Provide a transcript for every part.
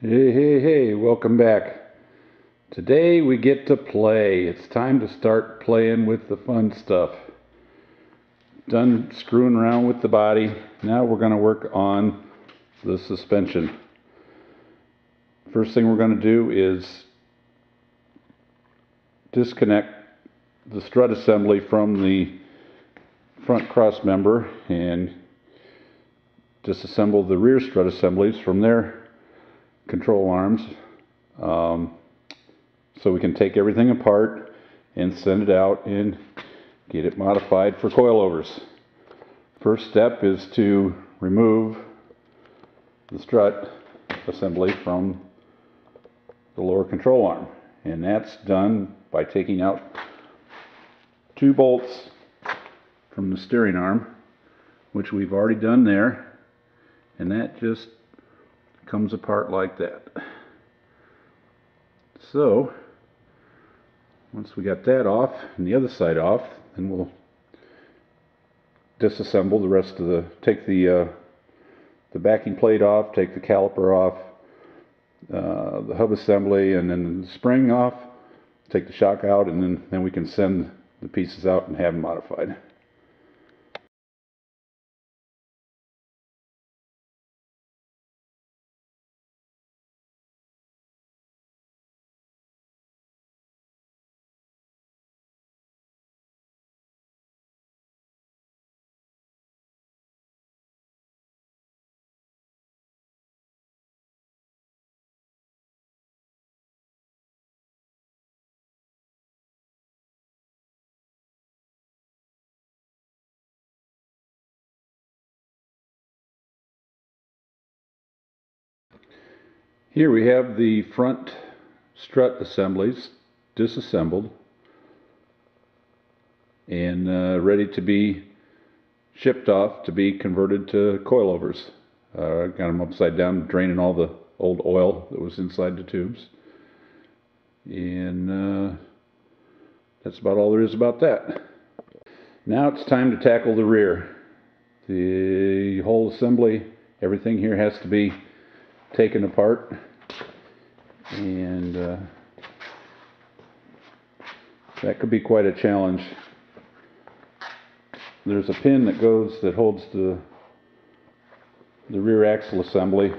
Hey, welcome back. Today we get to play. It's time to start playing with the fun stuff. Done screwing around with the body. Now we're going to work on the suspension. First thing we're going to do is disconnect the strut assembly from the front cross member and disassemble the rear strut assemblies from their control arms. So we can take everything apart and send it out and get it modified for coilovers. First step is to remove the strut assembly from the lower control arm, and that's done by taking out 2 bolts from the steering arm, which we've already done there, and that just comes apart like that. So once we got that off and the other side off, then we'll disassemble the rest of take the backing plate off, take the caliper off, the hub assembly, and then the spring off, take the shock out, and then we can send the pieces out and have them modified. Here we have the front strut assemblies disassembled and ready to be shipped off to be converted to coilovers. Got them upside down, draining all the old oil that was inside the tubes. And that's about all there is about that. Now it's time to tackle the rear. The whole assembly, everything here has to be taken apart, and that could be quite a challenge. There's a pin that holds the rear axle assembly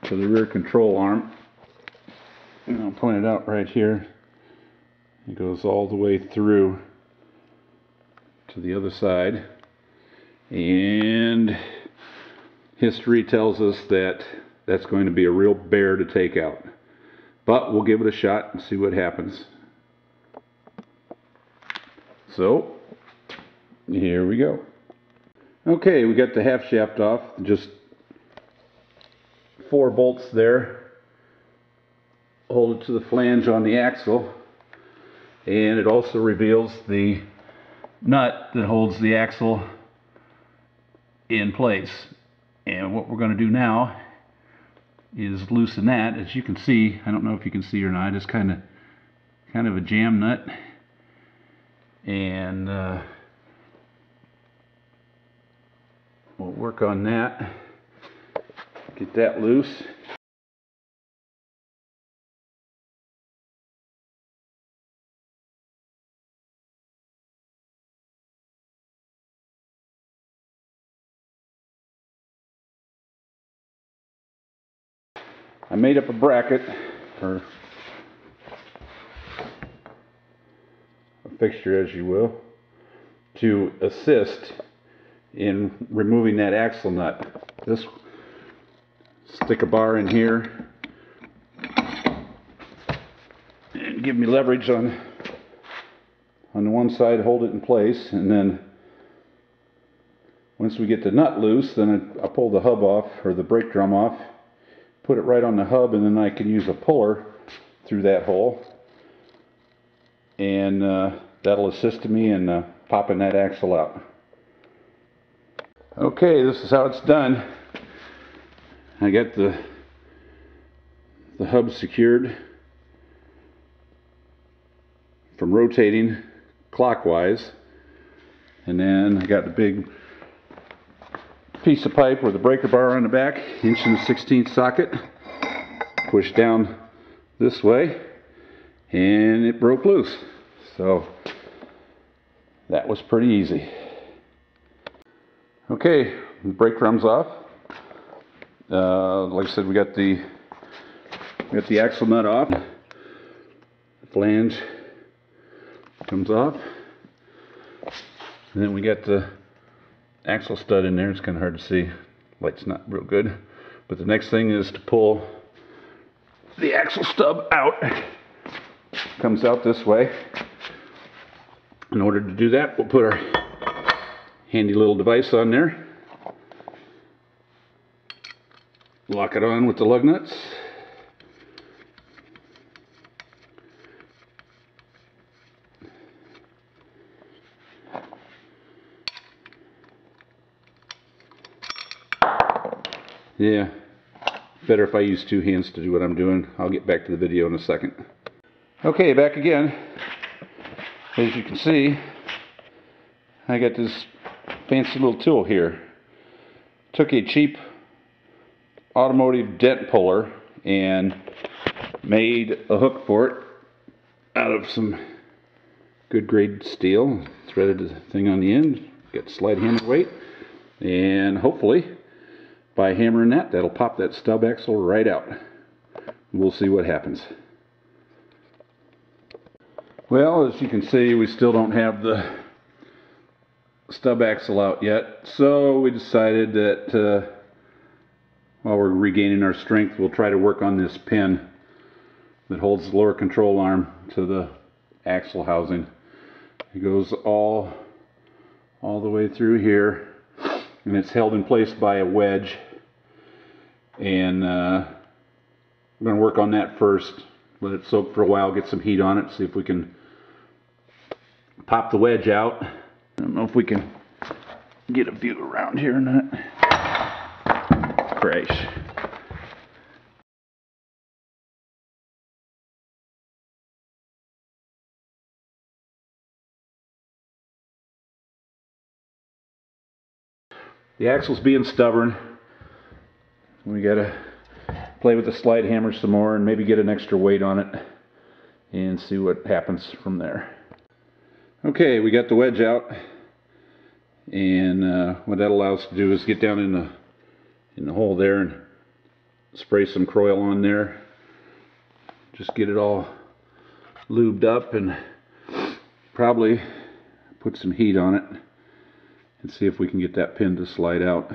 to the rear control arm, and I'll point it out right here. It goes all the way through to the other side, and history tells us that that's going to be a real bear to take out, but we'll give it a shot and see what happens. So here we go. Okay, we got the half shaft off, just 4 bolts there hold it to the flange on the axle, and it also reveals the nut that holds the axle in place. And what we're going to do now is loosen that. As you can see, I don't know if you can see or not, it's kind of a jam nut, and we'll work on that, get that loose. I made up a bracket, or a fixture as you will, to assist in removing that axle nut. Just stick a bar in here and give me leverage on the one side, hold it in place, and then once we get the nut loose, then I pull the hub off, or the brake drum off, put it right on the hub, and then I can use a puller through that hole, and that'll assist me in popping that axle out. Okay, this is how it's done. I got the hub secured from rotating clockwise, and then I got the big piece of pipe with a breaker bar on the back, 1 1/16" socket, pushed down this way and it broke loose. So that was pretty easy. Okay, the brake drum's off. Like I said, we got the axle nut off. The flange comes off. And then we got the axle stud in there. It's kind of hard to see. Light's not real good. But the next thing is to pull the axle stub out. Comes out this way. In order to do that, we'll put our handy little device on there. Lock it on with the lug nuts. Yeah, better if I use two hands to do what I'm doing. I'll get back to the video in a second. Okay, back again. As you can see, I got this fancy little tool here. Took a cheap automotive dent puller and made a hook for it out of some good grade steel. Threaded the thing on the end, got slide hammer weight, and hopefully by hammering that, that'll pop that stub axle right out. We'll see what happens. Well, as you can see, we still don't have the stub axle out yet, so we decided that while we're regaining our strength, we'll try to work on this pin that holds the lower control arm to the axle housing. It goes all the way through here, and it's held in place by a wedge. And we're going to work on that first. Let it soak for a while, get some heat on it, see if we can pop the wedge out. I don't know if we can get a view around here or not. Crash. The axle's being stubborn. We gotta play with the slide hammer some more and maybe get an extra weight on it and see what happens from there. Okay, we got the wedge out, and what that allows us to do is get down in the hole there and spray some Croil on there. Just get it all lubed up and probably put some heat on it and see if we can get that pin to slide out.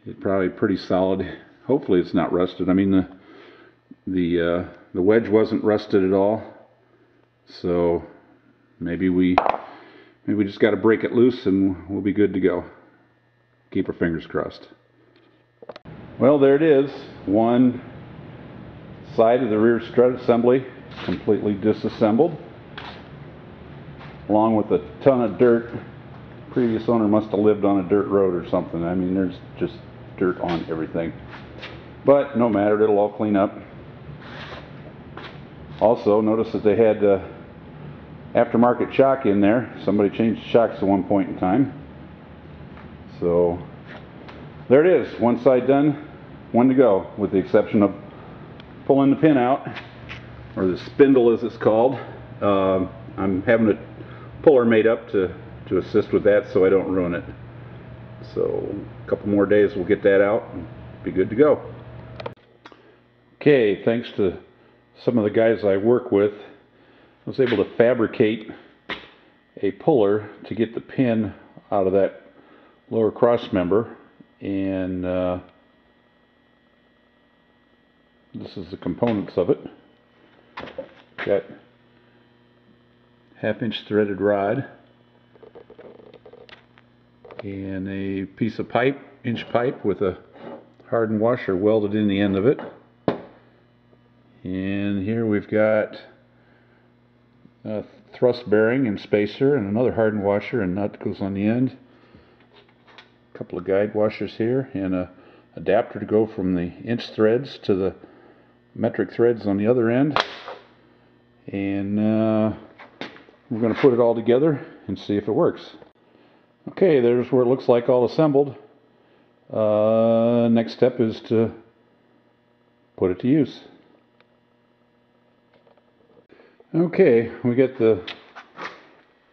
It's probably pretty solid. Hopefully it's not rusted. I mean, the wedge wasn't rusted at all, so maybe we just got to break it loose and we'll be good to go. Keep our fingers crossed. Well, there it is. One side of the rear strut assembly completely disassembled, along with a ton of dirt. Previous owner must have lived on a dirt road or something. I mean, there's just dirt on everything. But no matter, it'll all clean up. Also, notice that they had aftermarket shock in there. Somebody changed the shocks at one point in time. So there it is. One side done, one to go, with the exception of pulling the pin out, or the spindle as it's called. I'm having a puller made up to assist with that so I don't ruin it. So a couple more days we'll get that out and be good to go. Okay, thanks to some of the guys I work with, I was able to fabricate a puller to get the pin out of that lower cross member, and this is the components of it. Got 1/2-inch threaded rod and a piece of pipe, inch pipe, with a hardened washer welded in the end of it. And here we've got a thrust bearing and spacer and another hardened washer and nut goes on the end. A couple of guide washers here and a adapter to go from the inch threads to the metric threads on the other end. And we're going to put it all together and see if it works. Okay, there's where it looks like all assembled. Next step is to put it to use. Okay, we get the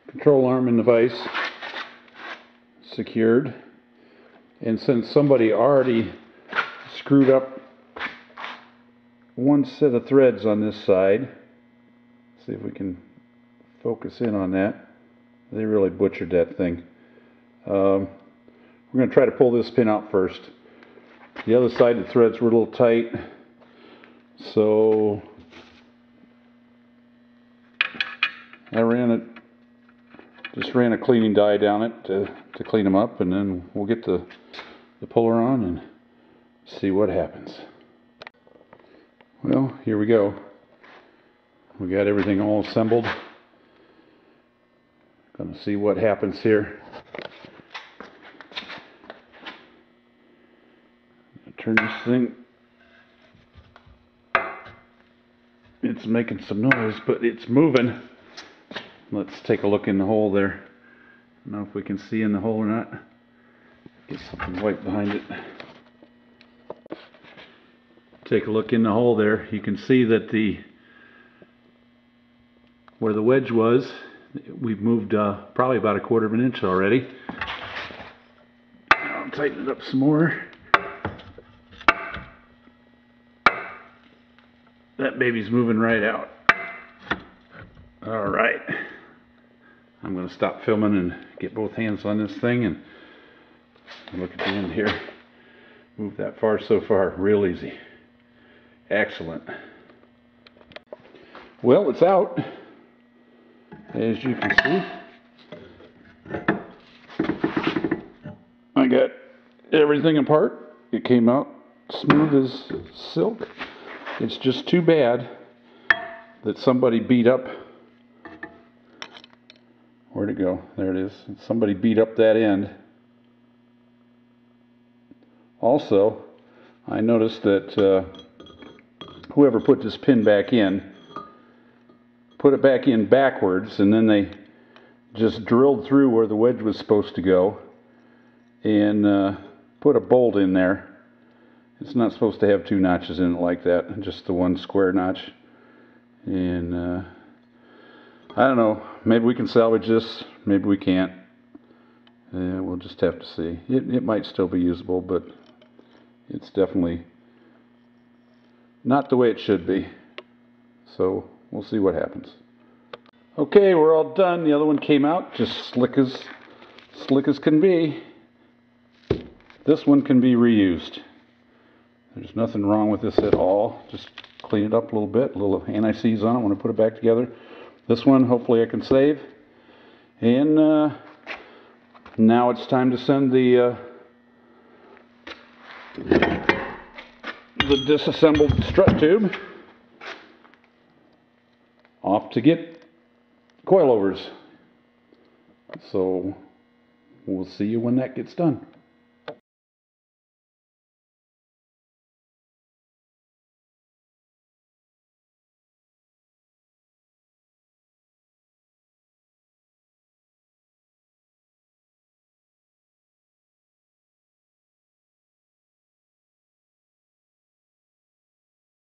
control arm and the vise secured, and since somebody already screwed up one set of threads on this side, see if we can focus in on that. They really butchered that thing. We're going to try to pull this pin out first. The other side the threads were a little tight, so I just ran a cleaning dye down it to clean them up, and then we'll get the puller on and see what happens. Well, here we go. We got everything all assembled. Gonna see what happens here. Turn this thing. It's making some noise, but it's moving. Let's take a look in the hole there. I don't know if we can see in the hole or not. Get something white behind it. Take a look in the hole there. You can see that where the wedge was, we've moved probably about a quarter of an inch already. I'll tighten it up some more. That baby's moving right out. All right. I'm going to stop filming and get both hands on this thing and look at the end here. Move that far so far. Real easy. Excellent. Well, it's out, as you can see. I got everything apart. It came out smooth as silk. It's just too bad that somebody beat up. Where'd it go? There it is. Somebody beat up that end. Also, I noticed that whoever put this pin back in, put it back in backwards, and then they just drilled through where the wedge was supposed to go and put a bolt in there. It's not supposed to have two notches in it like that, just the one square notch. And I don't know, maybe we can salvage this, maybe we can't. We'll just have to see. It might still be usable, but it's definitely not the way it should be. So we'll see what happens. Okay, we're all done. The other one came out just slick as can be. This one can be reused. There's nothing wrong with this at all. Just clean it up a little bit, a little anti-seize on it when I put it back together. This one, hopefully I can save. And now it's time to send the disassembled strut tube off to get coilovers. So we'll see you when that gets done.